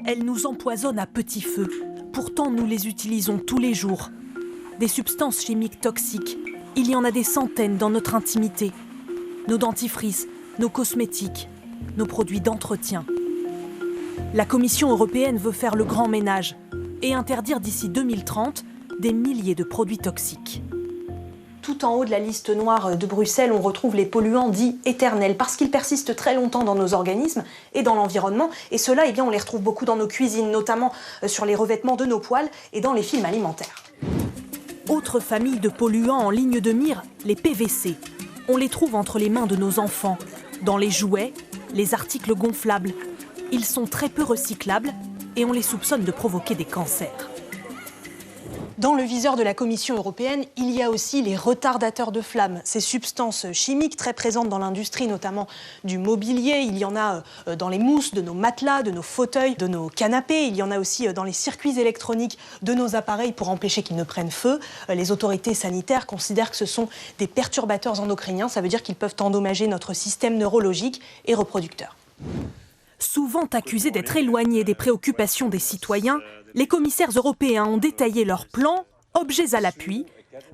Elles nous empoisonnent à petit feu. Pourtant, nous les utilisons tous les jours. Des substances chimiques toxiques, il y en a des centaines dans notre intimité. Nos dentifrices, nos cosmétiques, nos produits d'entretien. La Commission européenne veut faire le grand ménage et interdire d'ici 2030 des milliers de produits toxiques. Tout en haut de la liste noire de Bruxelles, on retrouve les polluants dits éternels, parce qu'ils persistent très longtemps dans nos organismes et dans l'environnement. Et ceux-là, on les retrouve beaucoup dans nos cuisines, notamment sur les revêtements de nos poêles et dans les films alimentaires. Autre famille de polluants en ligne de mire, les PVC. On les trouve entre les mains de nos enfants, dans les jouets, les articles gonflables. Ils sont très peu recyclables et on les soupçonne de provoquer des cancers. Dans le viseur de la Commission européenne, il y a aussi les retardateurs de flammes. Ces substances chimiques très présentes dans l'industrie, notamment du mobilier. Il y en a dans les mousses de nos matelas, de nos fauteuils, de nos canapés. Il y en a aussi dans les circuits électroniques de nos appareils pour empêcher qu'ils ne prennent feu. Les autorités sanitaires considèrent que ce sont des perturbateurs endocriniens. Ça veut dire qu'ils peuvent endommager notre système neurologique et reproducteur. Souvent accusés d'être éloignés des préoccupations des citoyens, les commissaires européens ont détaillé leurs plans, objets à l'appui,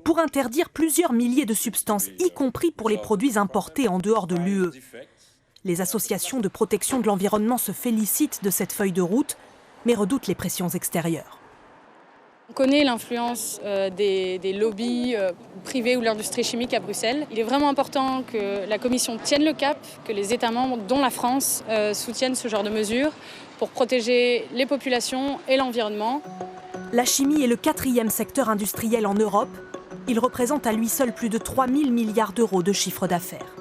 pour interdire plusieurs milliers de substances, y compris pour les produits importés en dehors de l'UE. Les associations de protection de l'environnement se félicitent de cette feuille de route, mais redoutent les pressions extérieures. On connaît l'influence des lobbies privés ou de l'industrie chimique à Bruxelles. Il est vraiment important que la Commission tienne le cap, que les États membres, dont la France, soutiennent ce genre de mesures pour protéger les populations et l'environnement. La chimie est le 4e secteur industriel en Europe. Il représente à lui seul plus de 3 000 milliards d'euros de chiffre d'affaires.